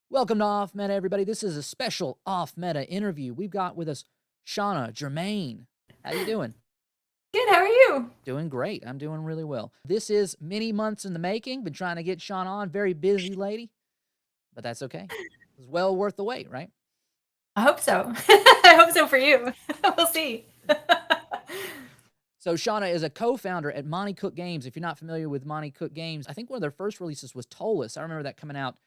Welcome to Off Meta, everybody. This is a special Off Meta interview. We've got with us Shanna Germain. How you doing? Good, how are you? Doing great. I'm doing really well. This is many months in the making. Been trying to get Shanna on. Very busy lady, but that's okay. It's well worth the wait, right? I hope so. I hope so for you. We'll see. So Shanna is a co-founder at Monte Cook Games. If you're not familiar with Monte Cook Games, I think one of their first releases was Tolus. I remember that coming out,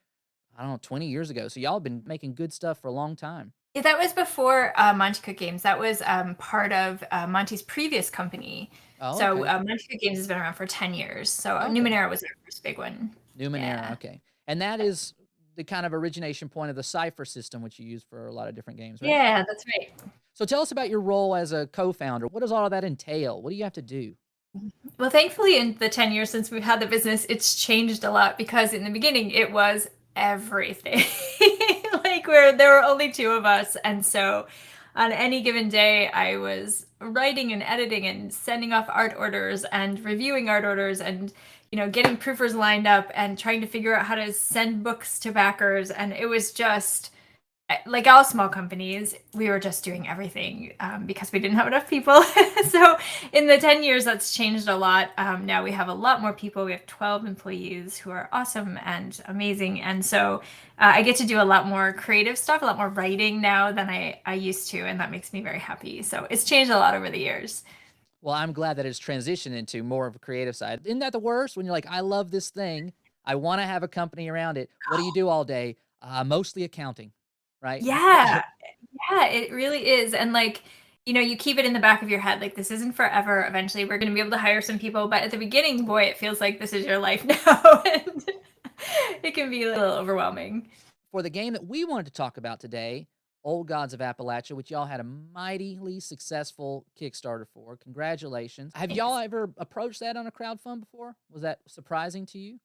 I don't know, 20 years ago. So y'all have been making good stuff for a long time. Yeah, that was before Monte Cook Games. That was part of Monty's previous company. Oh, So okay. Monte Cook Games has been around for 10 years. So Okay. Numenera was their first big one. Numenera, Yeah. okay. And that is the kind of origination point of the Cypher system, which you use for a lot of different games, right? Yeah, that's right. So tell us about your role as a co-founder. What does all of that entail? What do you have to do? Well, thankfully, in the 10 years since we've had the business, it's changed a lot because in the beginning it was everything. Like where there were only two of us. And so on any given day, I was writing and editing and sending off art orders and reviewing art orders and getting proofers lined up and trying to figure out how to send books to backers. And it was just like all small companies, we were just doing everything because we didn't have enough people. So in the 10 years, that's changed a lot. Now we have a lot more people. We have 12 employees who are awesome and amazing. And so I get to do a lot more creative stuff, a lot more writing now than I used to. And that makes me very happy. So it's changed a lot over the years. Well, I'm glad that it's transitioned into more of a creative side. Isn't that the worst? When you're like, I love this thing. I want to have a company around it. What do you do all day? Mostly accounting, right? Yeah. Yeah, it really is. And like, you keep it in the back of your head, like this isn't forever. Eventually we're going to be able to hire some people, but at the beginning, boy, it feels like this is your life now. And it can be a little overwhelming. For the game that we wanted to talk about today, Old Gods of Appalachia, which y'all had a mightily successful Kickstarter for. Congratulations. Have y'all Thanks. ever approached that on a crowdfund before? Was that surprising to you?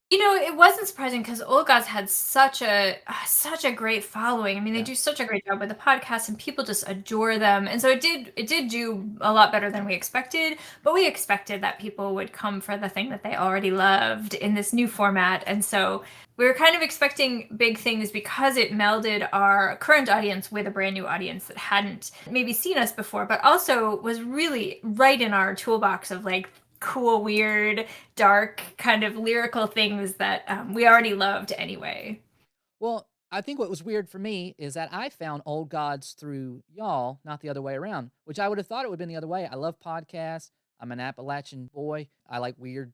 It wasn't surprising because Old Gods had such a great following. I mean, they Yeah. do such a great job with the podcast, and people just adore them. And so it did do a lot better than we expected. But we expected that people would come for the thing that they already loved in this new format. And so we were kind of expecting big things because it melded our current audience with a brand new audience that hadn't maybe seen us before, but also was really right in our toolbox of like cool, weird, dark, kind of lyrical things that we already loved anyway. Well, I think what was weird for me is that I found Old Gods through y'all, not the other way around, which I would have thought it would have been the other way. I love podcasts. I'm an Appalachian boy. I like weird,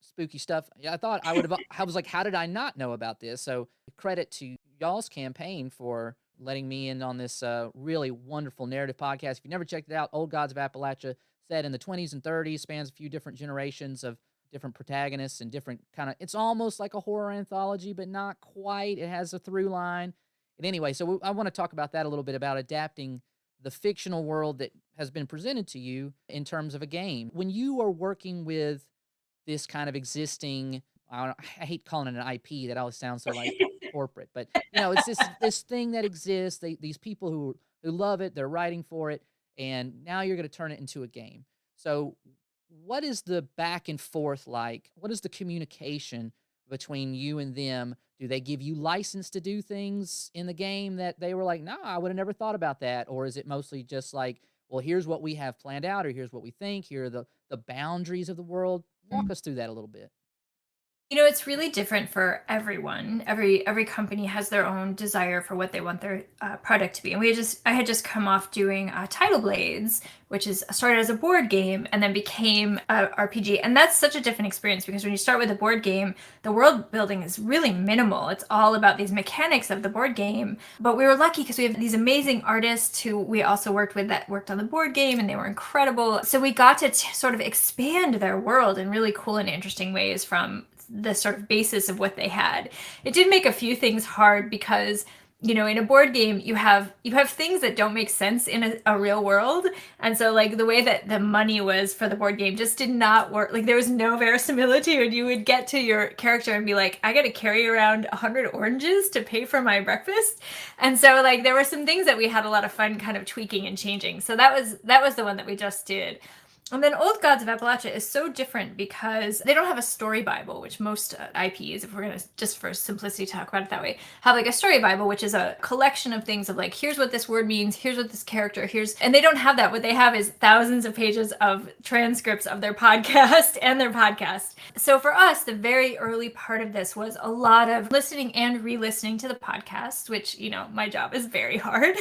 spooky stuff. Yeah, I thought I would have, I was like, how did I not know about this? So credit to y'all's campaign for letting me in on this really wonderful narrative podcast. If you never checked it out, Old Gods of Appalachia, set in the 20s and 30s, spans a few different generations of different protagonists and different kind of, it's almost like a horror anthology, but not quite. It has a through line. And anyway, so I want to talk about that a little bit, about adapting the fictional world that has been presented to you in terms of a game. When you are working with this kind of existing, I hate calling it an IP. That always sounds so like corporate, but it's this thing that exists. These people who love it, they're writing for it, and now you're going to turn it into a game. So, what is the back and forth like? What is the communication between you and them? Do they give you license to do things in the game that they were like, no, I would have never thought about that? Or is it mostly just like, well, here's what we have planned out, or here's what we think, here are the boundaries of the world? Walk us through that a little bit. It's really different for everyone. Every company has their own desire for what they want their product to be. And I had just come off doing Tidal Blades, which is started as a board game and then became a RPG. And that's such a different experience because when you start with a board game, the world building is really minimal. It's all about these mechanics of the board game. But we were lucky because we have these amazing artists who we also worked with that worked on the board game, and they were incredible. So we got to sort of expand their world in really cool and interesting ways from the sort of basis of what they had. It did make a few things hard because in a board game you have things that don't make sense in a real world, and so like the way that the money was for the board game just did not work. Like there was no verisimilitude. You would get to your character and be like, I got to carry around 100 oranges to pay for my breakfast. And so like there were some things that we had a lot of fun kind of tweaking and changing. So that was the one that we just did. And then Old Gods of Appalachia is so different because they don't have a story Bible, which most IPs, if we're going to, just for simplicity, talk about it that way, have like a story Bible, which is a collection of things of like, here's what this word means, here's what this character, and they don't have that. What they have is thousands of pages of transcripts of their podcast and their podcast. So for us, the very early part of this was a lot of listening and re-listening to the podcast, which, my job is very hard.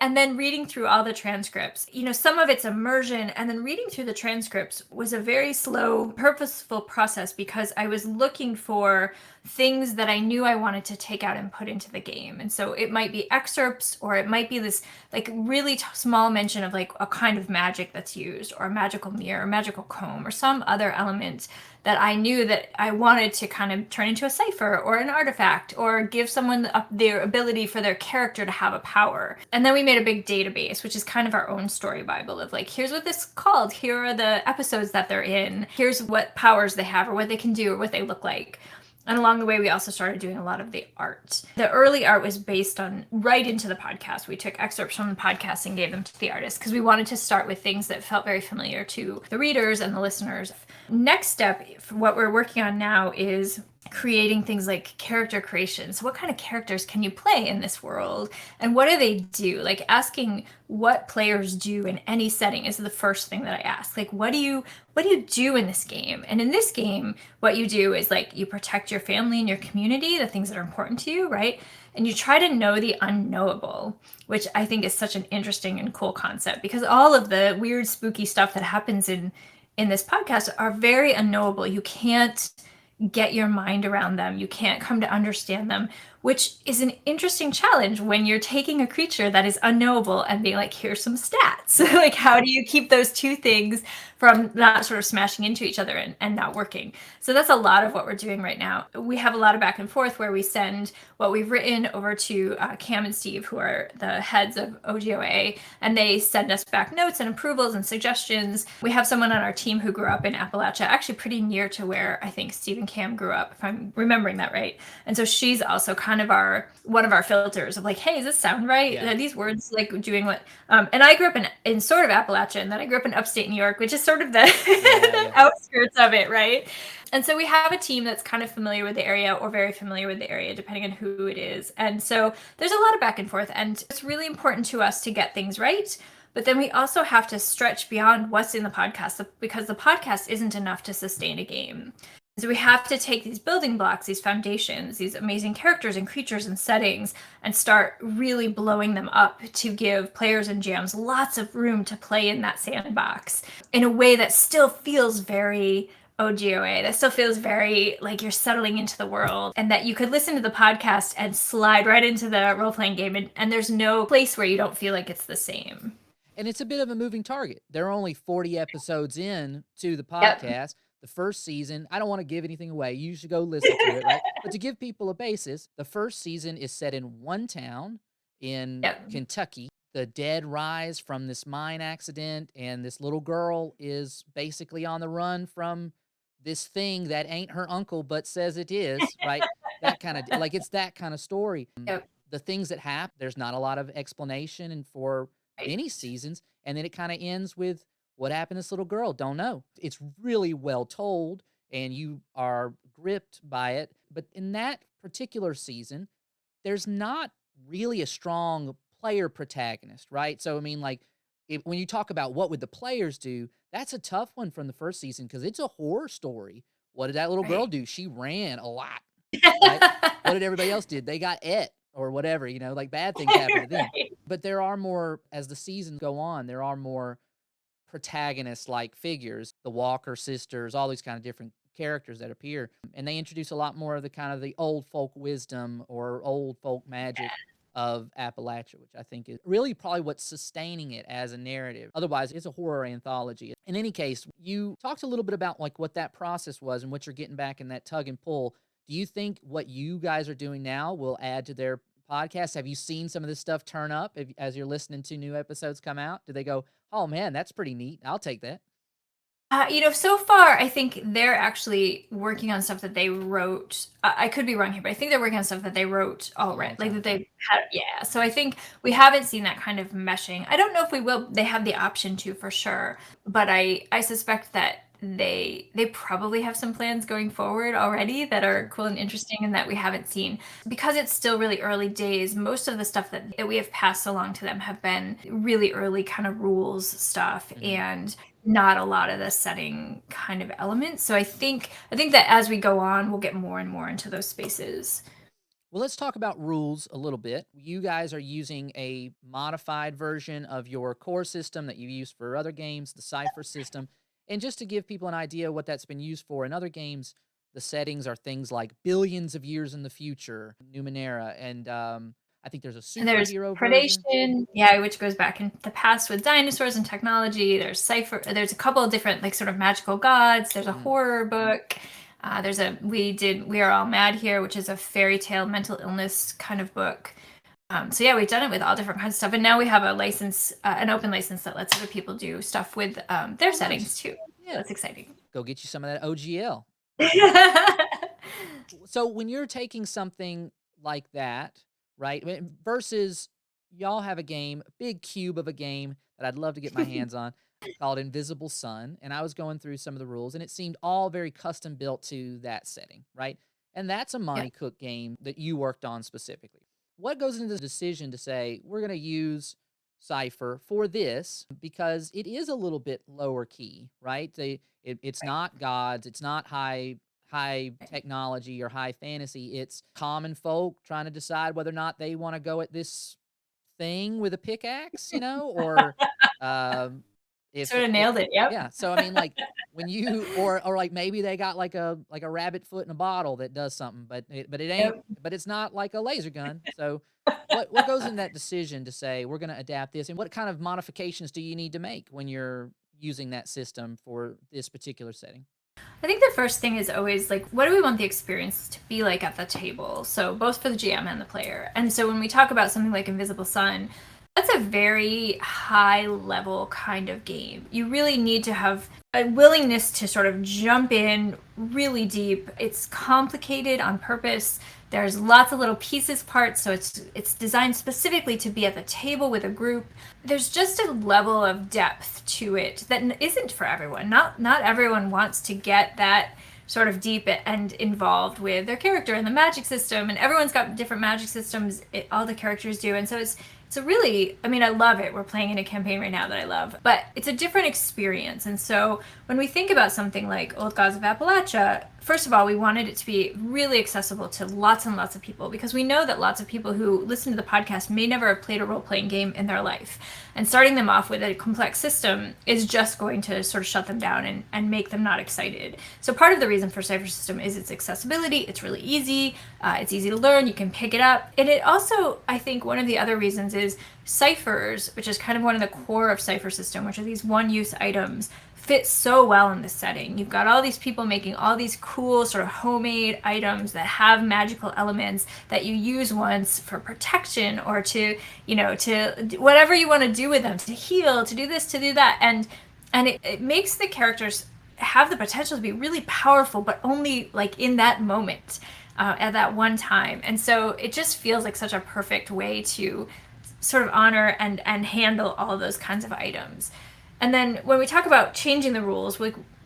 And then reading through all the transcripts. Some of it's immersion, and then reading through the transcripts was a very slow, purposeful process because I was looking for things that I knew I wanted to take out and put into the game. And so it might be excerpts, or it might be this like really small mention of like a kind of magic that's used, or a magical mirror, or magical comb, or some other element that I knew that I wanted to kind of turn into a cipher or an artifact, or give someone their ability for their character to have a power. And then we made a big database, which is kind of our own story Bible of like, here's what this is called, here are the episodes that they're in, here's what powers they have, or what they can do, or what they look like. And along the way, we also started doing a lot of the art. The early art was based on right into the podcast. We took excerpts from the podcast and gave them to the artists because we wanted to start with things that felt very familiar to the readers and the listeners. Next step, what we're working on now, is creating things like character creation. So what kind of characters can you play in this world, and what do they do? Like, asking what players do in any setting is the first thing that I ask. Like, what do you do in this game? And in this game, what you do is like, you protect your family and your community, the things that are important to you, right? And you try to know the unknowable, which I think is such an interesting and cool concept, because all of the weird, spooky stuff that happens in this podcast are very unknowable. You can't get your mind around them. You can't come to understand them, which is an interesting challenge when you're taking a creature that is unknowable and being like, here's some stats. Like, how do you keep those two things from not sort of smashing into each other and not working? So that's a lot of what we're doing right now. We have a lot of back and forth where we send what we've written over to Cam and Steve, who are the heads of OGOA, and they send us back notes and approvals and suggestions. We have someone on our team who grew up in Appalachia, actually pretty near to where I think Steve and Cam grew up, if I'm remembering that right. And so she's also kind of one of our filters of like, hey, does this sound right? Yeah. Are these words like doing what? And I grew up in sort of Appalachia, and then I grew up in upstate New York, which is sort of the outskirts of it, right? And so we have a team that's kind of familiar with the area, or very familiar with the area, depending on who it is. And so there's a lot of back and forth, and it's really important to us to get things right. But then we also have to stretch beyond what's in the podcast, because the podcast isn't enough to sustain a game. So we have to take these building blocks, these foundations, these amazing characters and creatures and settings, and start really blowing them up to give players and GMs lots of room to play in that sandbox in a way that still feels very OGOA, that still feels very like you're settling into the world, and that you could listen to the podcast and slide right into the role-playing game, and there's no place where you don't feel like it's the same. And it's a bit of a moving target. There are only 40 episodes in to the podcast. Yep. The first season, I don't want to give anything away. You should go listen to it, right? But to give people a basis, the first season is set in one town in Kentucky. The dead rise from this mine accident, and this little girl is basically on the run from this thing that ain't her uncle but says it is, right? That kind of, like, it's that kind of story. Yep. The things that happen, there's not a lot of explanation, and for many seasons, and then it kind of ends with, what happened to this little girl? Don't know. It's really well told, and you are gripped by it. But in that particular season, there's not really a strong player protagonist, right? So, I mean, like, when you talk about what would the players do, that's a tough one from the first season, because it's a horror story. What did that little girl do? She ran a lot. Right? What did everybody else do? They got or whatever, like bad things happen to them. But there are more, as the seasons go on, there are more protagonist-like figures, the Walker sisters, all these kind of different characters that appear, and they introduce a lot more of the kind of the old folk wisdom or old folk magic of Appalachia, which I think is really probably what's sustaining it as a narrative. Otherwise, it's a horror anthology. In any case, you talked a little bit about like what that process was and what you're getting back in that tug and pull. Do you think what you guys are doing now will add to their podcast? Have you seen some of this stuff turn up as you're listening to new episodes come out? Do they go, oh man, that's pretty neat, I'll take that? So far, I think they're actually working on stuff that they wrote. I could be wrong here, but I think they're working on stuff that they wrote A already, long like time that ago. they had. Yeah. So I think we haven't seen that kind of meshing. I don't know if we will. They have the option to for sure, but I suspect that they probably have some plans going forward already that are cool and interesting and that we haven't seen. Because it's still really early days, most of the stuff that we have passed along to them have been really early kind of rules stuff, Mhm. and not a lot of the setting kind of elements. So I think that as we go on, we'll get more and more into those spaces. Well, let's talk about rules a little bit. You guys are using a modified version of your core system that you use for other games, the Cypher system. And just to give people an idea what that's been used for in other games, the settings are things like billions of years in the future, Numenera, and I think there's a And there's superhero version. predation, yeah, which goes back in the past with dinosaurs and technology. There's cipher. There's a couple of different like sort of magical gods. There's a Mm. horror book. There's a We Are All Mad Here, which is a fairy tale mental illness kind of book. So yeah, we've done it with all different kinds of stuff, and now we have a license, an open license that lets other people do stuff with their Oh, settings nice. too. So Yeah. that's exciting. Go get you some of that OGL. So when you're taking something like that, right? Versus y'all have a game, a big cube of a game that I'd love to get my hands on called Invisible Sun. And I was going through some of the rules and it seemed all very custom built to that setting, right? And that's a Yeah. Monte Cook game that you worked on specifically. What goes into the decision to say, we're going to use Cypher for this because it is a little bit lower key, right? It's not gods, it's not high technology or high fantasy. It's common folk trying to decide whether or not they want to go at this thing with a pickaxe, or um, if Sort of nailed it. Yep. yeah. So I mean, like when you or like maybe they got like a rabbit foot in a bottle that does something, but it ain't, Yep. but it's not like a laser gun. So what goes in that decision to say we're going to adapt this, and what kind of modifications do you need to make when you're using that system for this particular setting? I think the first thing is always like, what do we want the experience to be like at the table? So, both for the GM and the player. And so, when we talk about something like Invisible Sun, that's a very high level kind of game. You really need to have a willingness to sort of jump in really deep. It's complicated on purpose. There's lots of little pieces, parts, so it's designed specifically to be at the table with a group. There's just a level of depth to it that isn't for everyone. Not everyone wants to get that sort of deep and involved with their character and the magic system, and everyone's got different magic systems. All the characters do, and so it's a really, I mean, I love it. We're playing in a campaign right now that I love, but it's a different experience. And so when we think about something like Old Gods of Appalachia, first of all, we wanted it to be really accessible to lots and lots of people, because we know that lots of people who listen to the podcast may never have played a role playing game in their life. And starting them off with a complex system is just going to sort of shut them down and make them not excited. So part of the reason for Cypher System is its accessibility. It's really easy. It's easy to learn. You can pick it up. And it also, I think one of the other reasons is ciphers, which is kind of one of the core of Cypher System, which are these one-use items, fit so well in this setting. You've got all these people making all these cool sort of homemade items that have magical elements that you use once for protection, or to whatever you want to do with them, to heal, to do this, to do that. And it makes the characters have the potential to be really powerful, but only like in that moment, at that one time. And so it just feels like such a perfect way to sort of honor and handle all of those kinds of items. And then when we talk about changing the rules,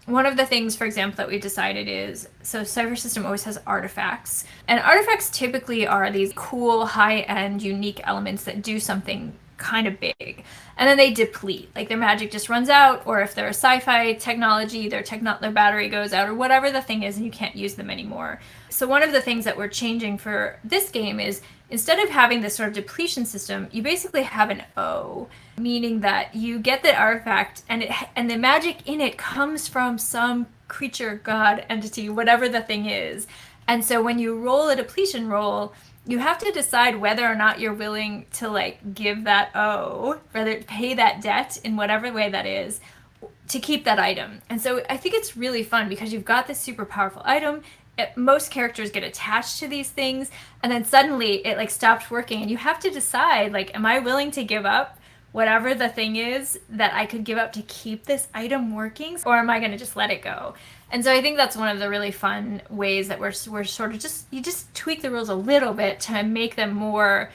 one of the things, for example, that we've decided is, so Cypher System always has artifacts. And artifacts typically are these cool, high-end, unique elements that do something kind of big. And then they deplete. Like their magic just runs out, or if they're a sci-fi technology, their battery goes out, or whatever the thing is, and you can't use them anymore. So one of the things that we're changing for this game is, instead of having this sort of depletion system, you basically have an O, meaning that you get the artifact and the magic in it comes from some creature, god, entity, whatever the thing is. And so when you roll a depletion roll, you have to decide whether or not you're willing to like give that O, rather pay that debt in whatever way that is, to keep that item. And so I think it's really fun because you've got this super powerful item. Most characters get attached to these things, and then suddenly it like stopped working, and you have to decide, like, am I willing to give up whatever the thing is that I could give up to keep this item working, or am I going to just let it go? And so I think that's one of the really fun ways that we're sort of you just tweak the rules a little bit to make them more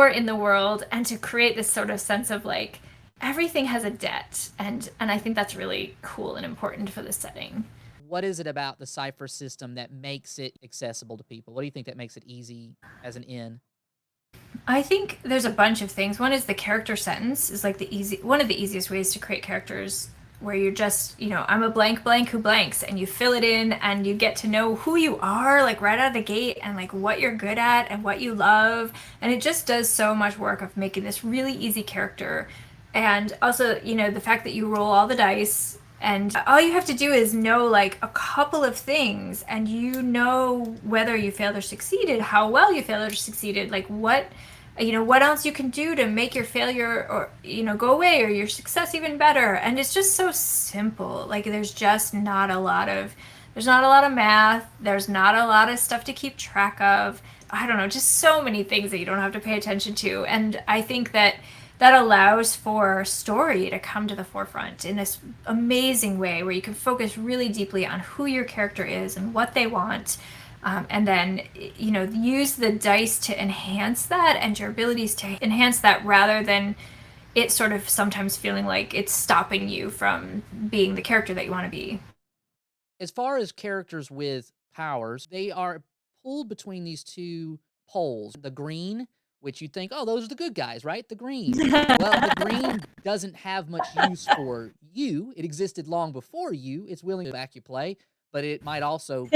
in the world, and to create this sort of sense of like everything has a debt, and I think that's really cool and important for the setting. What is it about the cipher system that makes it accessible to people? What do you think that makes it easy as an in? I think there's a bunch of things. One is the character sentence is like one of the easiest ways to create characters, where you're just, I'm a blank blank who blanks, and you fill it in and you get to know who you are like right out of the gate, and like what you're good at and what you love. And it just does so much work of making this really easy character. And also, the fact that you roll all the dice, and all you have to do is know like a couple of things, and whether you failed or succeeded, how well you failed or succeeded, like what else you can do to make your failure or go away, or your success even better. And it's just so simple. Like there's not a lot of math, there's not a lot of stuff to keep track of. I don't know, just so many things that you don't have to pay attention to. And I think that allows for story to come to the forefront in this amazing way, where you can focus really deeply on who your character is and what they want. And then, use the dice to enhance that, and your abilities to enhance that, rather than it sort of sometimes feeling like it's stopping you from being the character that you want to be. As far as characters with powers, they are pulled between these two poles. The green, which you think, oh, those are the good guys, right? The green. Well, the green doesn't have much use for you. It existed long before you. It's willing to back you play, but it might also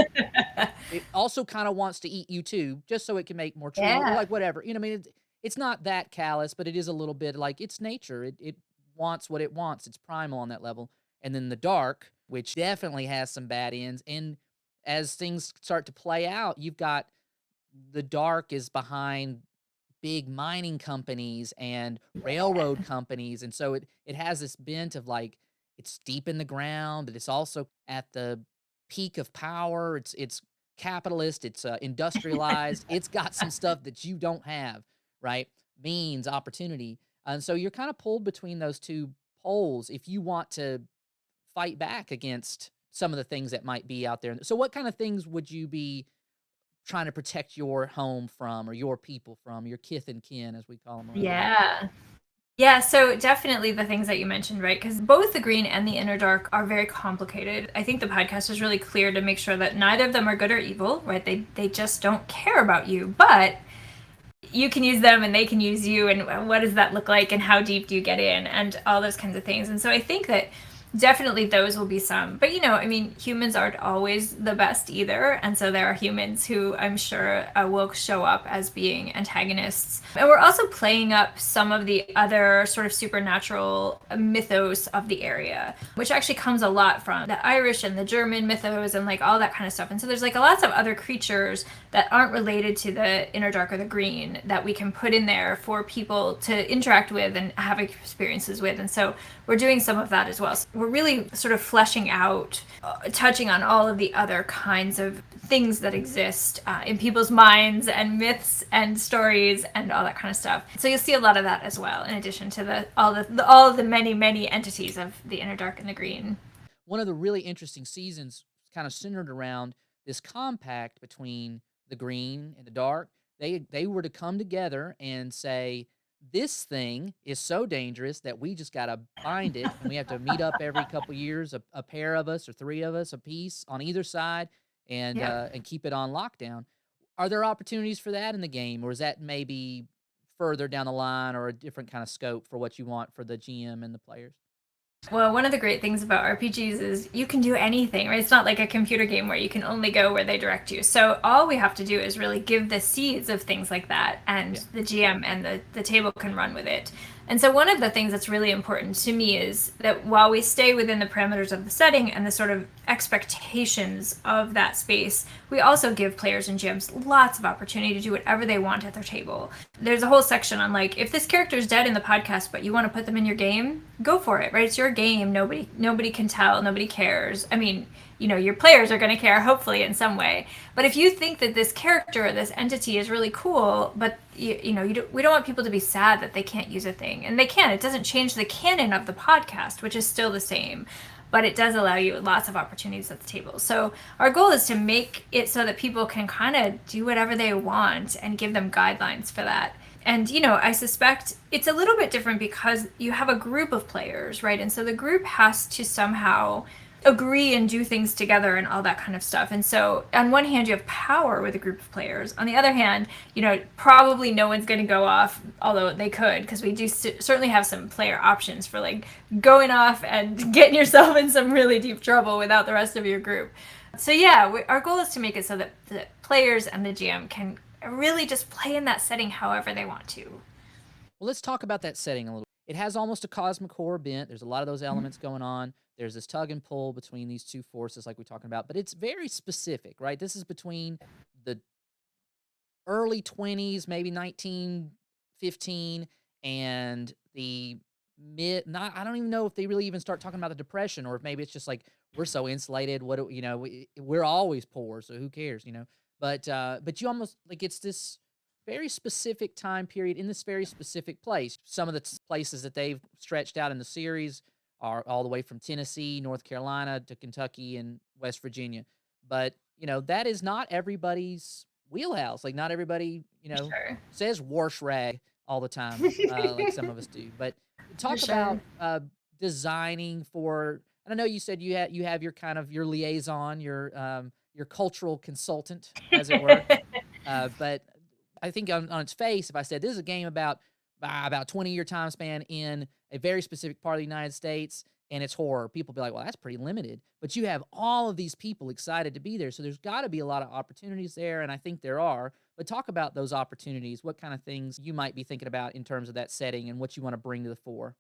it also kind of wants to eat you too, just so it can make more tree, or like whatever. I mean, it's not that callous, but it is a little bit like it's nature. It wants what it wants. It's primal on that level. And then the dark, which definitely has some bad ends. And as things start to play out, you've got the dark is behind big mining companies and railroad companies. And so it has this bent of like it's deep in the ground, but it's also at the peak of power. It's capitalist, it's industrialized. It's got some stuff that you don't have, right? Means, opportunity. And so you're kind of pulled between those two poles if you want to fight back against some of the things that might be out there. So what kind of things would you be trying to protect your home from, or your people from, your kith and kin, as we call them around here? Yeah, so definitely the things that you mentioned, right? Because both the green and the inner dark are very complicated. I think the podcast is really clear to make sure that neither of them are good or evil, right? They just don't care about you, but you can use them and they can use you, and what does that look like, and how deep do you get in, and all those kinds of things. And so I think that definitely those will be some. But humans aren't always the best either, and so there are humans who I'm sure will show up as being antagonists. And we're also playing up some of the other sort of supernatural mythos of the area, which actually comes a lot from the Irish and the German mythos and like all that kind of stuff. And so there's like lots of other creatures that aren't related to the inner dark or the green that we can put in there for people to interact with and have experiences with. And so we're doing some of that as well. So we're really sort of fleshing out, touching on all of the other kinds of things that exist in people's minds and myths and stories and all that kind of stuff. So you'll see a lot of that as well, in addition to all of the many entities of the inner dark and the green. One of the really interesting seasons kind of centered around this compact between the green and the dark. They were to come together and say, this thing is so dangerous that we just got to bind it, and we have to meet up every couple years, a pair of us or three of us a piece on either side, and keep it on lockdown. Are there opportunities for that in the game, or is that maybe further down the line, or a different kind of scope for what you want for the GM and the players? Well, one of the great things about RPGs is you can do anything, right? It's not like a computer game where you can only go where they direct you. So all we have to do is really give the seeds of things like that, and the GM and the table can run with it. And so one of the things that's really important to me is that while we stay within the parameters of the setting and the sort of expectations of that space, we also give players and GMs lots of opportunity to do whatever they want at their table. There's a whole section on like, if this character is dead in the podcast but you want to put them in your game, go for it, right? It's your game. Nobody can tell, nobody cares. I mean, your players are going to care, hopefully, in some way. But if you think that this character or this entity is really cool, but we don't want people to be sad that they can't use a thing, and they can. It doesn't change the canon of the podcast, which is still the same, but it does allow you lots of opportunities at the table. So our goal is to make it so that people can kind of do whatever they want and give them guidelines for that. And, I suspect it's a little bit different because you have a group of players, right? And so the group has to somehow agree and do things together and all that kind of stuff. And so on one hand, you have power with a group of players. On the other hand, probably no one's going to go off, although they could, because we do certainly have some player options for like going off and getting yourself in some really deep trouble without the rest of your group. So yeah, our goal is to make it so that the players and the GM can really just play in that setting however they want to. Well, let's talk about that setting a little. It has almost a cosmic horror bent. There's a lot of those elements going on. There's this tug and pull between these two forces like we're talking about, but it's very specific, right? This is between the early 20s, maybe 1915, and the I don't even know if they really even start talking about the Depression, or if maybe it's just like, we're so insulated. We're always poor, so who cares, But you almost like, it's this very specific time period in this very specific place. Some of the places that they've stretched out in the series are all the way from Tennessee, North Carolina to Kentucky and West Virginia. But, that is not everybody's wheelhouse. Like, not everybody, Sure. says wash rag all the time, like some of us do. But talk Sure. about designing for, and I know you said you have your kind of your liaison, your cultural consultant, as it were. But I think on its face, if I said this is a game about 20-year time span in a very specific part of the United States and it's horror, people be like, well, that's pretty limited. But you have all of these people excited to be there. So there's got to be a lot of opportunities there. And I think there are. But talk about those opportunities. What kind of things you might be thinking about in terms of that setting and what you want to bring to the fore?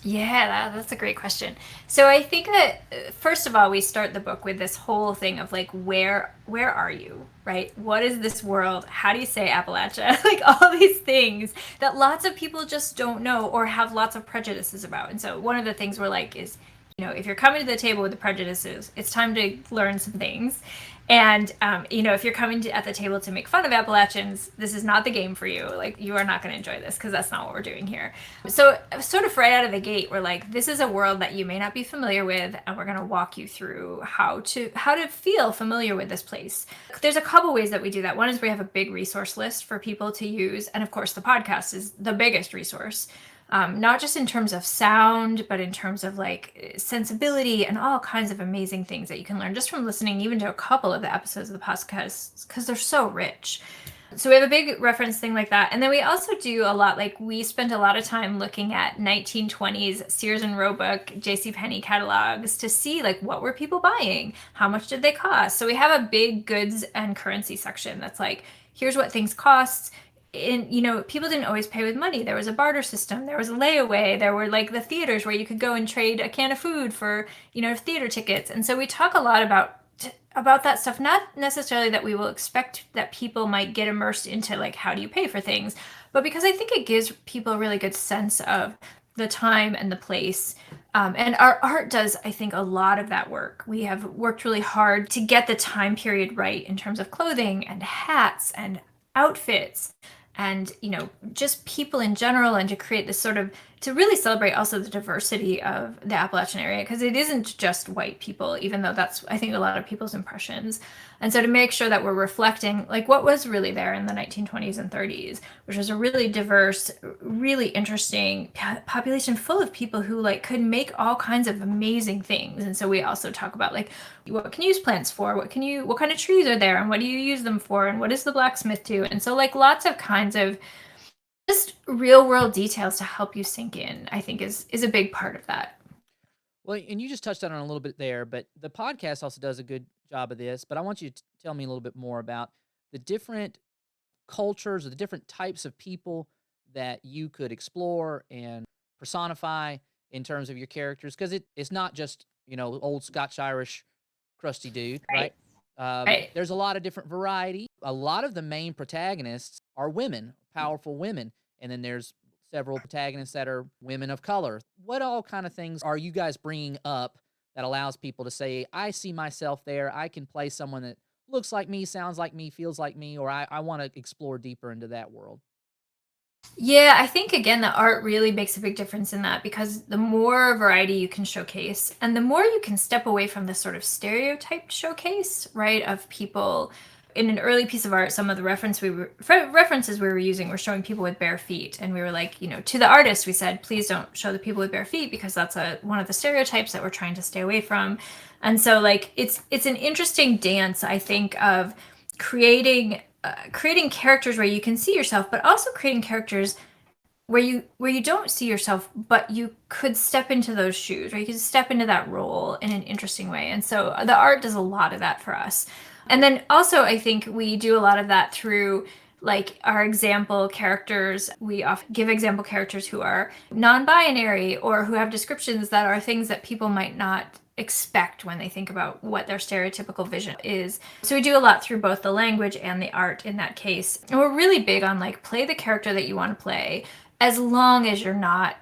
Yeah, that's a great question. So I think that first of all, we start the book with this whole thing of like, where are you, right? What is this world? How do you say Appalachia? Like all these things that lots of people just don't know or have lots of prejudices about. And so one of the things we're like is, if you're coming to the table with the prejudices, it's time to learn some things. And if you're coming at the table to make fun of Appalachians, this is not the game for you. Like, you are not going to enjoy this because that's not what we're doing here. So sort of right out of the gate, we're like, this is a world that you may not be familiar with, and we're going to walk you through how to feel familiar with this place. There's a couple ways that we do that. One is we have a big resource list for people to use, and of course the podcast is the biggest resource. Not just in terms of sound, but in terms of like sensibility and all kinds of amazing things that you can learn just from listening even to a couple of the episodes of the podcast, because they're so rich. So we have a big reference thing like that. And then we also do a lot, like we spent a lot of time looking at 1920s Sears and Roebuck, JCPenney catalogs to see like, what were people buying? How much did they cost? So we have a big goods and currency section that's like, here's what things cost. And people didn't always pay with money. There was a barter system, there was a layaway, there were like the theaters where you could go and trade a can of food for theater tickets. And so we talk a lot about that stuff, not necessarily that we will expect that people might get immersed into like, how do you pay for things, but because I think it gives people a really good sense of the time and the place. And our art does, I think, a lot of that work. We have worked really hard to get the time period right in terms of clothing and hats and outfits and just people in general, and to create this sort of, to really celebrate also the diversity of the Appalachian area, because it isn't just white people, even though that's, I think, a lot of people's impressions. And so to make sure that we're reflecting like what was really there in the 1920s and 30s, which was a really diverse, really interesting population full of people who like could make all kinds of amazing things. And so we also talk about like, what can you use plants for? What kind of trees are there? And what do you use them for? And what does the blacksmith do? And so like lots of kinds of just real world details to help you sink in, I think is a big part of that. Well, and you just touched on it a little bit there, but the podcast also does a good job of this. But I want you to tell me a little bit more about the different cultures or the different types of people that you could explore and personify in terms of your characters. Because it's not just, old Scotch Irish crusty dude, right? Right. There's a lot of different variety. A lot of the main protagonists are women, powerful women, and then there's several protagonists that are women of color. What all kind of things are you guys bringing up that allows people to say, I see myself there. I can play someone that looks like me, sounds like me, feels like me, or I want to explore deeper into that world. Yeah, I think again the art really makes a big difference in that because the more variety you can showcase and the more you can step away from this sort of stereotyped showcase, right, of people in an early piece of art, some of the references we were using were showing people with bare feet, and we were like, to the artist we said, please don't show the people with bare feet because that's one of the stereotypes that we're trying to stay away from. And so like it's an interesting dance, I think, of creating characters where you can see yourself, but also creating characters where you don't see yourself, but you could step into those shoes, or you could step into that role in an interesting way. And so the art does a lot of that for us. And then also, I think we do a lot of that through like our example characters. We often give example characters who are non-binary or who have descriptions that are things that people might not expect when they think about what their stereotypical vision is. So we do a lot through both the language and the art in that case. And we're really big on like play the character that you want to play as long as you're not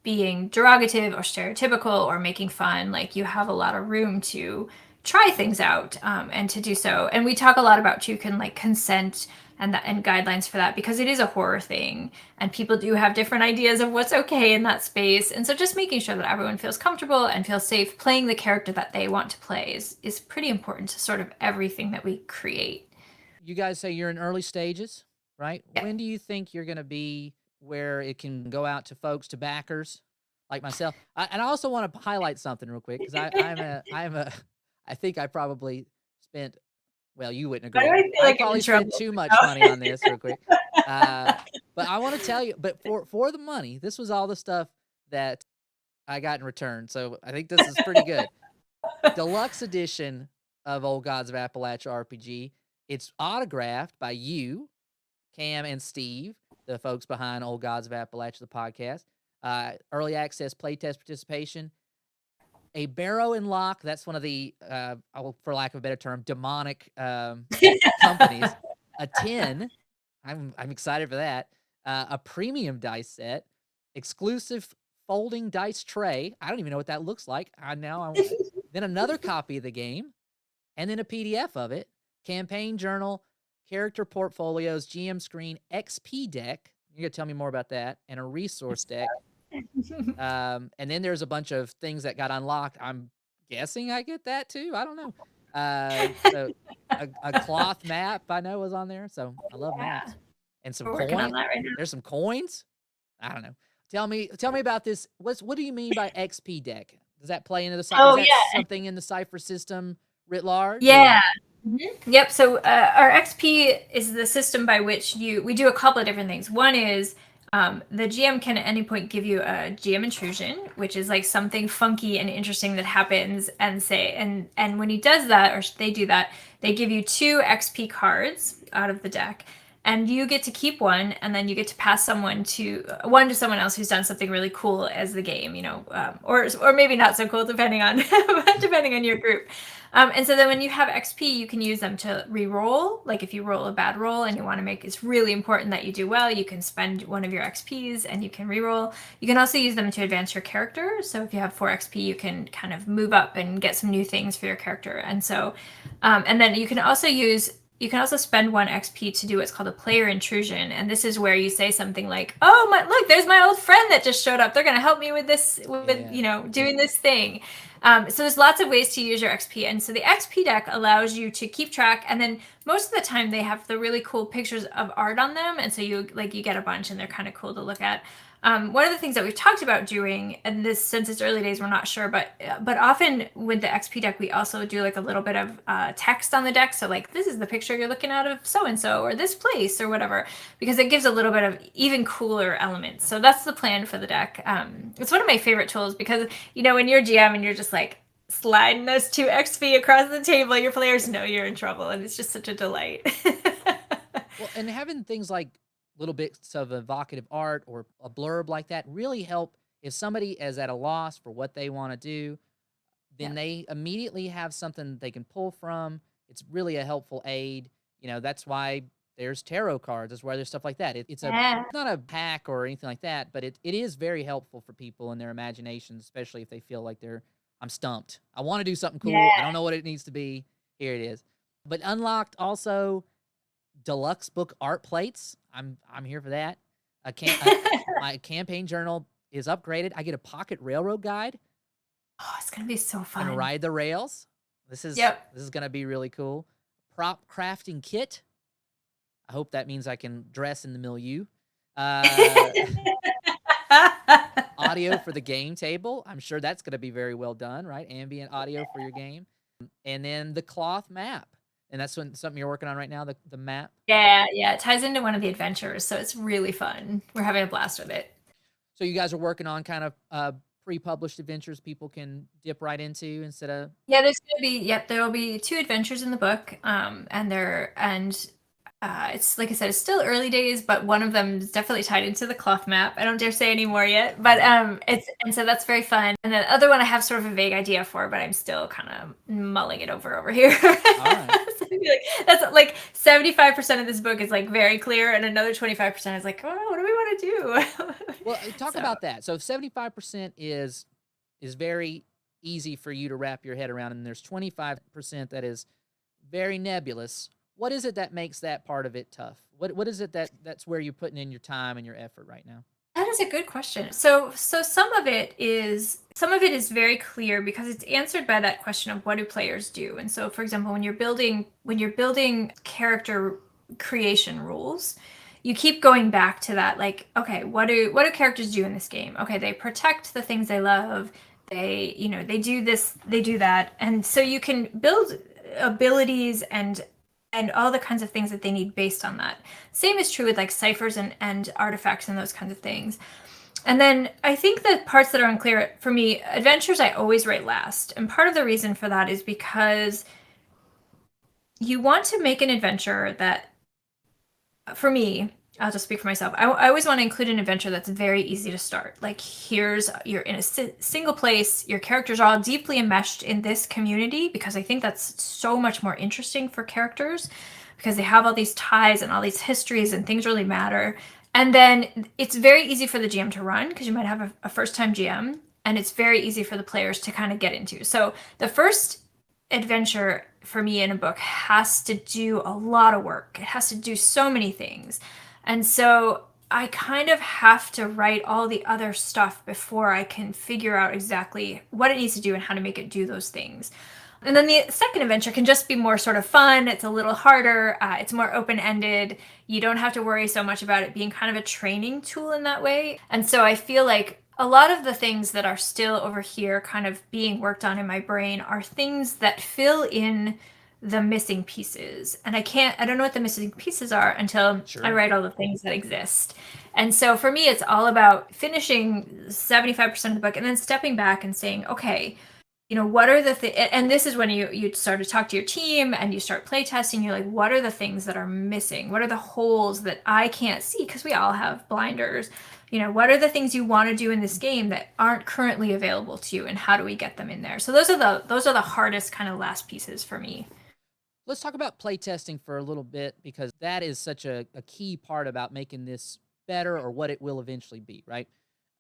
being derogative or stereotypical or making fun. Like you have a lot of room to try things out, and to do so. And we talk a lot about too like consent and guidelines for that because it is a horror thing and people do have different ideas of what's okay in that space. And so just making sure that everyone feels comfortable and feels safe playing the character that they want to play is pretty important to sort of everything that we create. You guys say you're in early stages, right? Yeah. When do you think you're going to be where it can go out to folks, to backers like myself? And I also want to highlight something real quick because I think I probably spent, well, you wouldn't Why do agree. I feel I like I'm in probably spent trouble? too much money on this real quick. Uh, but I want to tell you, but for the money, this was all the stuff that I got in return. So I think this is pretty good. Deluxe edition of Old Gods of Appalachia RPG. It's autographed by you, Cam, and Steve, the folks behind Old Gods of Appalachia, the podcast. Early access playtest participation. A barrow and lock. That's one of the, for lack of a better term, demonic companies. A 10. I'm excited for that. A premium dice set. Exclusive folding dice tray. I don't even know what that looks like. Then another copy of the game, and then a PDF of it. Campaign journal, character portfolios, GM screen, XP deck. You're gonna tell me more about that, and a resource deck. And then there's a bunch of things that got unlocked. I'm guessing I get that too. I don't know. So a cloth map I know was on there. So I love Yeah, maps, and some we're working on coin. that right now. There's some coins. I don't know. Tell me about this. What do you mean by XP deck? Does that play into the is Oh that yeah. something in the Cypher system writ large? Or? Yeah. Yep. So our XP is the system by which we do a couple of different things. One is the GM can at any point give you a GM intrusion, which is like something funky and interesting that happens, and when he does that or they do that, they give you 2 XP cards out of the deck. And you get to keep one, and then you get to pass one to someone else who's done something really cool as the game, or maybe not so cool depending on depending on your group. And so then when you have XP, you can use them to re-roll. Like if you roll a bad roll and you want to it's really important that you do well, you can spend one of your XPs and you can re-roll. You can also use them to advance your character. So if you have 4 XP, you can kind of move up and get some new things for your character. And so, and then you can also spend 1 XP to do what's called a player intrusion, and this is where you say something like, "Oh my, look, there's my old friend that just showed up. They're going to help me with this, doing this thing." So there's lots of ways to use your XP, and so the XP deck allows you to keep track. And then most of the time they have the really cool pictures of art on them, and so you get a bunch, and they're kind of cool to look at. One of the things that we've talked about doing, and this since it's early days, we're not sure, but often with the XP deck, we also do like a little bit of text on the deck. So like, this is the picture you're looking at of so-and-so or this place or whatever, because it gives a little bit of even cooler elements. So that's the plan for the deck. It's one of my favorite tools because, when you're GM and you're just like sliding those 2 XP across the table, your players know you're in trouble, and it's just such a delight. Well, and having things like little bits of evocative art or a blurb like that really help if somebody is at a loss for what they want to do. Then Yeah. they immediately have something they can pull from. It's really a helpful aid. That's why there's tarot cards. That's why there's stuff like that. It's Yeah. not a hack or anything like that, but it is very helpful for people in their imaginations, especially if they feel like I'm stumped. I want to do something cool. I Yeah. don't know what it needs to be. Here it is. But unlocked also deluxe book art plates. I'm here for that. My campaign journal is upgraded. I get a pocket railroad guide. Oh, it's gonna be so And fun. ride the rails. This is Yep. gonna be really cool. Prop crafting kit. I hope that means I can dress in the milieu. Audio for the game table. I'm sure that's gonna be very well done, right? Ambient audio for your game. And then the cloth map. And that's something you're working on right now, the map. Yeah, it ties into one of the adventures, so it's really fun. We're having a blast with it. So you guys are working on kind of pre-published adventures people can dip right into instead of. Yeah, there will be 2 adventures in the book, it's like I said, it's still early days, but one of them is definitely tied into the cloth map. I don't dare say any more yet, but so that's very fun. And the other one I have sort of a vague idea for, but I'm still kind of mulling it over here. All right. So that's like 75% of this book is like very clear, and another 25% is like, oh, what do we want to do? Well, talk about that. So 75% is very easy for you to wrap your head around, and there's 25% that is very nebulous. What is it that makes that part of it tough? What is it that's where you're putting in your time and your effort right now? That is a good question. So some of it is very clear because it's answered by that question of what do players do. And so, for example, when you're building character creation rules, you keep going back to that, like, okay, what do characters do in this game? Okay, they protect the things they love. They do this, they do that, and so you can build abilities and all the kinds of things that they need based on that. Same is true with like ciphers and artifacts and those kinds of things. And then I think the parts that are unclear for me, adventures I always write last. And part of the reason for that is because you want to make an adventure that, for me, I'll just speak for myself. I always want to include an adventure that's very easy to start. Like, you're in a single place. Your characters are all deeply enmeshed in this community, because I think that's so much more interesting for characters, because they have all these ties and all these histories and things really matter. And then it's very easy for the GM to run, because you might have a first-time GM, and it's very easy for the players to kind of get into. So the first adventure for me in a book has to do a lot of work. It has to do so many things. And so I kind of have to write all the other stuff before I can figure out exactly what it needs to do and how to make it do those things. And then the second adventure can just be more sort of fun. It's a little harder. It's more open-ended. You don't have to worry so much about it being kind of a training tool in that way. And so I feel like a lot of the things that are still over here kind of being worked on in my brain are things that fill in the missing pieces. And I don't know what the missing pieces are until I write all the things that exist. And so for me, it's all about finishing 75% of the book and then stepping back and saying, okay, what are the things, and this is when you start to talk to your team and you start play testing. You're like, what are the things that are missing? What are the holes that I can't see? Because we all have blinders. What are the things you want to do in this game that aren't currently available to you, and how do we get them in there? So those are the hardest kind of last pieces for me. Let's talk about playtesting for a little bit, because that is such a key part about making this better, or what it will eventually be, right?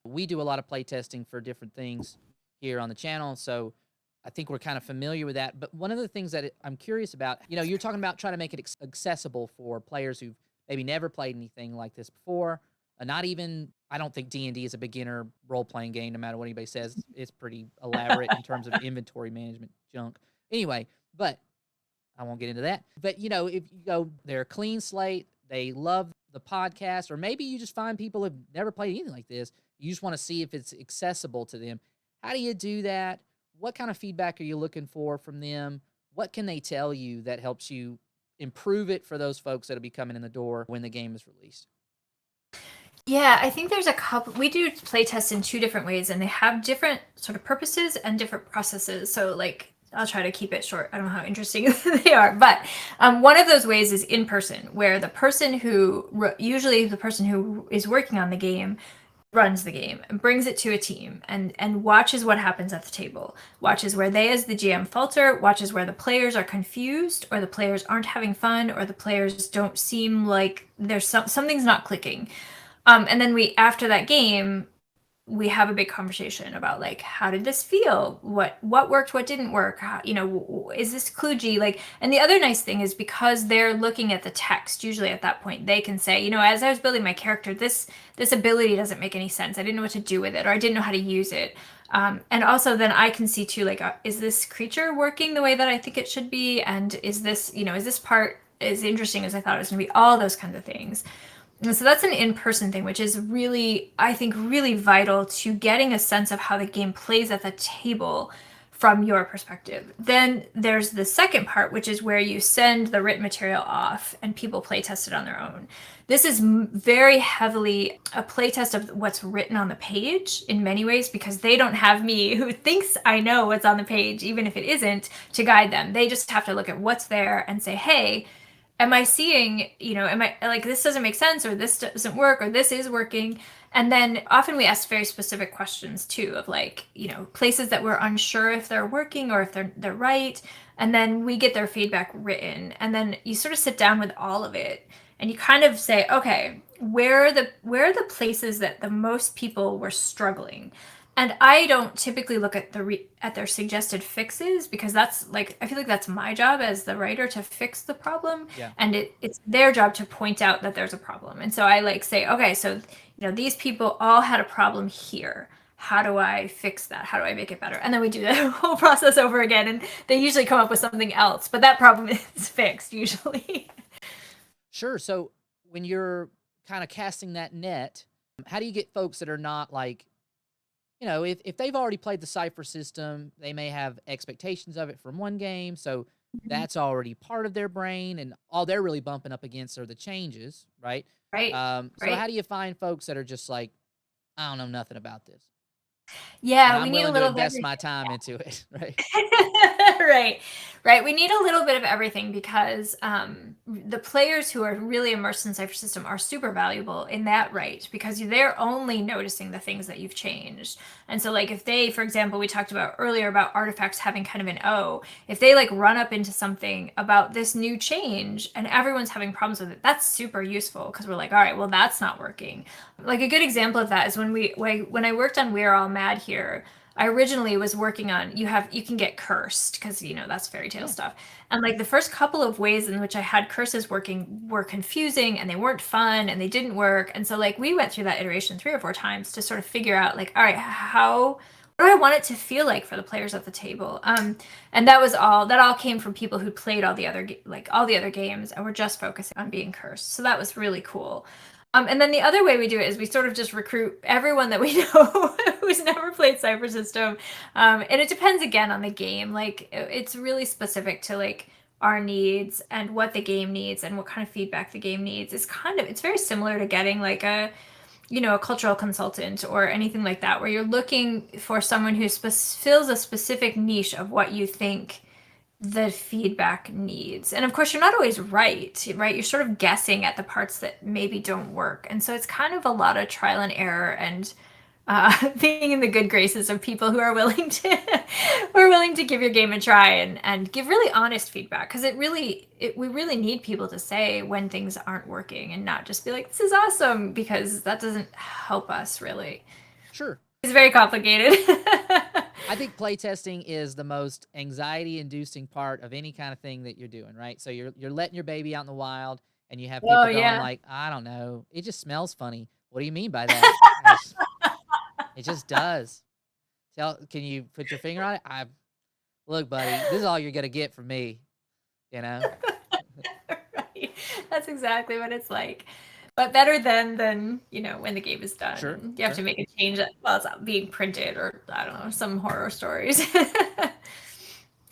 We do a lot of playtesting for different things here on the channel, so I think we're kind of familiar with that. But one of the things that I'm curious about, you're talking about trying to make it accessible for players who've maybe never played anything like this before. Not even, I don't think D&D is a beginner role-playing game, no matter what anybody says. It's pretty elaborate in terms of inventory management junk. Anyway, but I won't get into that. But, if you go, they're a clean slate, they love the podcast, or maybe you just find people who've never played anything like this. You just want to see if it's accessible to them. How do you do that? What kind of feedback are you looking for from them? What can they tell you that helps you improve it for those folks that'll be coming in the door when the game is released? Yeah, I think there's a couple. We do play tests in 2 different ways, and they have different sort of purposes and different processes. So, like, I'll try to keep it short. I don't know how interesting they are, but one of those ways is in person, where usually the person who is working on the game runs the game and brings it to a team and watches what happens at the table, watches where they as the GM falter, watches where the players are confused or the players aren't having fun or the players don't seem like there's something's not clicking. And then we, after that game, we have a big conversation about like, how did this feel, what worked, what didn't work, how, is this kludgy, like. And the other nice thing is, because they're looking at the text, usually at that point they can say, as I was building my character, this ability doesn't make any sense, I didn't know what to do with it, or I didn't know how to use it. And also then I can see too, like, is this creature working the way that I think it should be, and is this part as interesting as I thought it was going to be, all those kinds of things. And so that's an in-person thing, which is really, I think, really vital to getting a sense of how the game plays at the table from your perspective. Then there's the second part, which is where you send the written material off and people play test it on their own. This is very heavily a playtest of what's written on the page in many ways, because they don't have me, who thinks I know what's on the page, even if it isn't, to guide them. They just have to look at what's there and say, hey, am I seeing, am I like, this doesn't make sense, or this doesn't work, or this is working. And then often we ask very specific questions too, of like, places that we're unsure if they're working or if they're right. And then we get their feedback written. And then you sort of sit down with all of it and you kind of say, okay, where are the places that the most people were struggling? And I don't typically look at at their suggested fixes, because that's like, I feel like that's my job as the writer to fix the problem. Yeah. And it's their job to point out that there's a problem. And so I like say, okay, so these people all had a problem here. How do I fix that? How do I make it better? And then we do the whole process over again, and they usually come up with something else, but that problem is fixed usually. Sure. So when you're kind of casting that net, how do you get folks that are not like, if they've already played the Cypher system, they may have expectations of it from one game, so that's already part of their brain, and all they're really bumping up against are the changes, right? Right. So Right. how do you find folks that are just like, I don't know nothing about this, and Yeah, we I'm need a willing to little bit of invest my time into it, right? right, right. We need a little bit of everything, because the players who are really immersed in Cypher System are super valuable in that, right? Because they're only noticing the things that you've changed. And so, like, if they, for example, we talked about earlier about artifacts having kind of an O, if they like run up into something about this new change and everyone's having problems with it, that's super useful, because we're like, all right, well, that's not working. Like a good example of that is when I worked on We're All Mad Here. I originally was working on, you can get cursed, because that's fairy tale Yeah. stuff. And like the first couple of ways in which I had curses working were confusing, and they weren't fun, and they didn't work. And so like we went through that iteration 3 or 4 times to sort of figure out like, all right, what do I want it to feel like for the players at the table? And that all came from people who played all the other games and were just focusing on being cursed. So that was really cool. And then the other way we do it is we sort of just recruit everyone that we know who's never played Cypher System. And it depends again on the game. Like it's really specific to like our needs and what the game needs and what kind of feedback the game needs. It's very similar to getting like a cultural consultant or anything like that, where you're looking for someone who fills a specific niche of what you think the feedback needs. And of course, you're not always right? You're sort of guessing at the parts that maybe don't work. And so it's kind of a lot of trial and error, and being in the good graces of people who are willing to give your game a try and give really honest feedback, because we really need people to say when things aren't working and not just be like, this is awesome, because that doesn't help us really. Sure. It's very complicated. I think playtesting is the most anxiety-inducing part of any kind of thing that you're doing, right? So you're letting your baby out in the wild, and you have people going Yeah. like, I don't know, it just smells funny. What do you mean by that? It just does. Can you put your finger on it? Look, buddy, this is all you're gonna get from me, Right. That's exactly what it's like. But better than when the game is done. Sure. You have to make a change while it's being printed, or I don't know, some horror stories.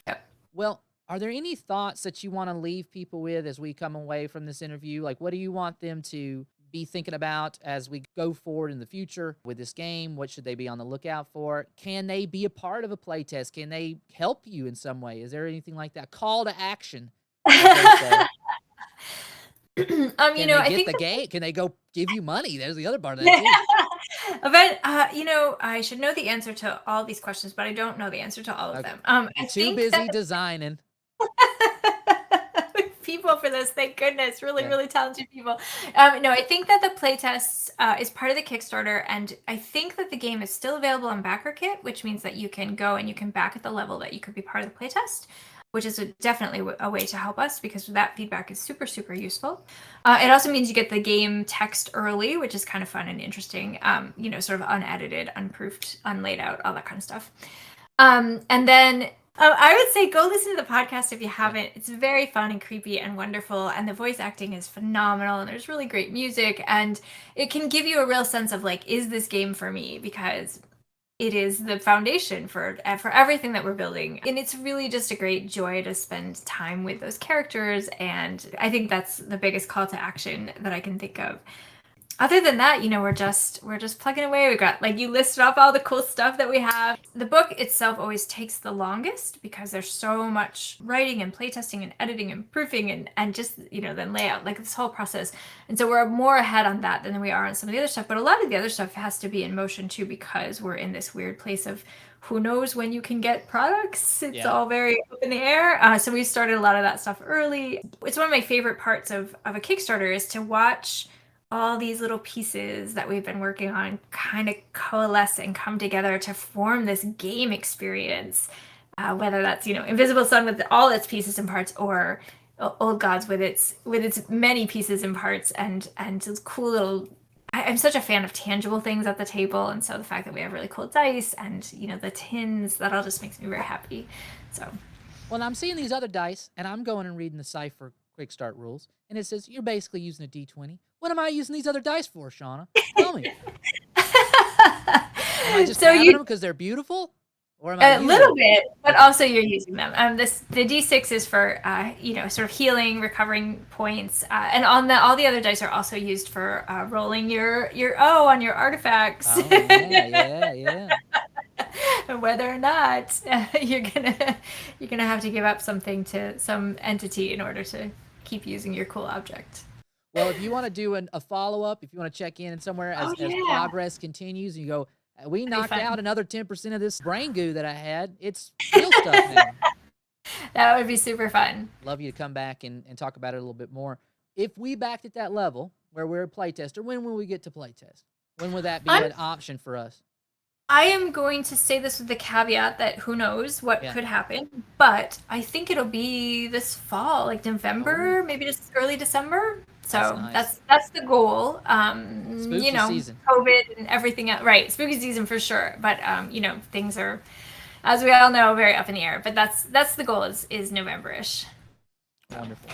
Yep. Well, are there any thoughts that you want to leave people with as we come away from this interview? Like, what do you want them to be thinking about as we go forward in the future with this game? What should they be on the lookout for? Can they be a part of a playtest? Can they help you in some way? Is there anything like that? Call to action, as they say. Can they I get think the game? Can they go give you money? There's the other part of that too. but I should know the answer to all these questions, but I don't know the answer to all of Okay. them. You're I too think that busy designing. people for this, thank goodness, really, Yeah. really talented people. No, I think that the playtest is part of the Kickstarter, and I think that the game is still available on BackerKit, which means that you can go and you can back at the level that you could be part of the playtest, which is definitely a way to help us because that feedback is super, super useful. It also means you get the game text early, which is kind of fun and interesting. Sort of unedited, unproofed, unlaid out, all that kind of stuff. And then I would say go listen to the podcast if you haven't. It's very fun and creepy and wonderful, and the voice acting is phenomenal, and there's really great music, and it can give you a real sense of like, is this game for me? Because it is the foundation for everything that we're building, and it's really just a great joy to spend time with those characters. And I think that's the biggest call to action that I can think of. Other than that, we're just plugging away. We got, like, you listed off all the cool stuff that we have. The book itself always takes the longest because there's so much writing and playtesting and editing and proofing and just then layout, like this whole process. And so we're more ahead on that than we are on some of the other stuff. But a lot of the other stuff has to be in motion too because we're in this weird place of who knows when you can get products. It's all very up in the air. So we started a lot of that stuff early. It's one of my favorite parts of a Kickstarter is to watch all these little pieces that we've been working on kind of coalesce and come together to form this game experience. Whether that's Invisible Sun with all its pieces and parts, or Old Gods with its many pieces and parts, and those cool little. I'm such a fan of tangible things at the table, and so the fact that we have really cool dice and the tins, that all just makes me very happy. So. Well, I'm seeing these other dice, and I'm going and reading the Cypher Quick Start rules, and it says you're basically using a D20. What am I using these other dice for, Shanna? Tell me. Am I just having them because they're beautiful? Or am I a little bit, but also you're using them. The D6 is for sort of healing, recovering points, and all the other dice are also used for rolling your O on your artifacts. Oh, yeah. Whether or not you're gonna have to give up something to some entity in order to keep using your cool object. Well, if you want to do a follow-up, if you want to check in somewhere as progress continues, and you go, we knocked out another 10% of this brain goo that I had. It's real stuff now. That would be super fun. Love you to come back and talk about it a little bit more. If we backed at that level where we're a playtester, when will we get to playtest? When would that be an option for us? I am going to say this with the caveat that who knows what could happen, but I think it'll be this fall, like November, maybe just early December. So that's the goal. Spooky season. COVID and everything else. Right, spooky season for sure. But things are, as we all know, very up in the air. But that's the goal is November-ish. Wonderful.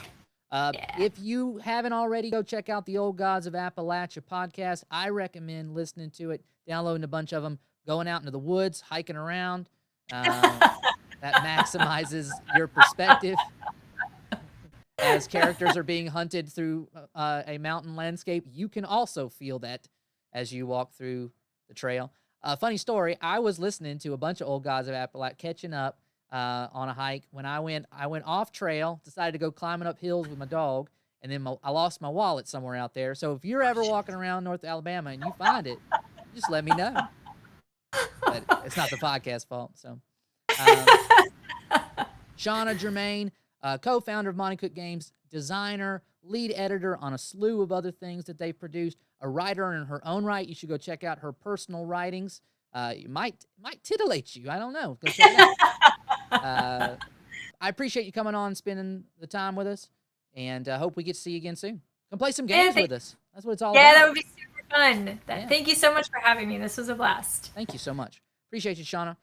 If you haven't already, go check out the Old Gods of Appalachia podcast. I recommend listening to it, downloading a bunch of them, going out into the woods, hiking around. That maximizes your perspective. As characters are being hunted through a mountain landscape, you can also feel that as you walk through the trail. Funny story, I was listening to a bunch of Old Gods of Appalachia, catching up on a hike. When I went off trail, decided to go climbing up hills with my dog, and then I lost my wallet somewhere out there. So if you're ever walking around North Alabama and you find it, just let me know. But it's not the podcast fault. So, Shanna Germain, co-founder of Monte Cook Games, designer, lead editor on a slew of other things that they've produced, a writer in her own right. You should go check out her personal writings. It might titillate you. I don't know. Go check it out. I appreciate you coming on and spending the time with us, and hope we get to see you again soon. Come play some games with us. That's what it's all about. Yeah, that would be super fun. Thank you so much for having me. This was a blast. Thank you so much. Appreciate you, Shanna.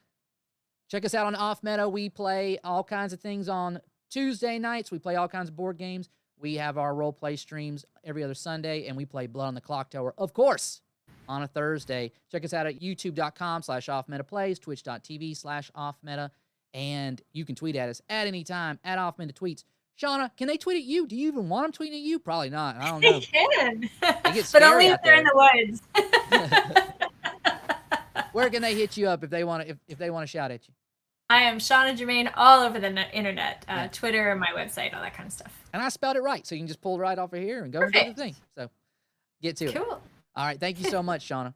Check us out on Off Meta. We play all kinds of things on Tuesday nights. We play all kinds of board games. We have our role play streams every other Sunday, and we play Blood on the Clock Tower, of course, on a Thursday. Check us out at youtube.com/offmetaplays, twitch.tv/offmeta, and you can tweet at us at any time at offmetatweets. Shanna, can they tweet at you? Do you even want them tweeting at you? Probably not. I don't know. They can. It gets but only scary if they're in the woods. Where can they hit you up if they want to shout at you? I am Shanna Germain all over the internet, Yeah. Twitter, my website, all that kind of stuff. And I spelled it right, so you can just pull right off of here and go and do the Perfect. thing. So get to it. Cool. All right. Thank you so much, Shauna.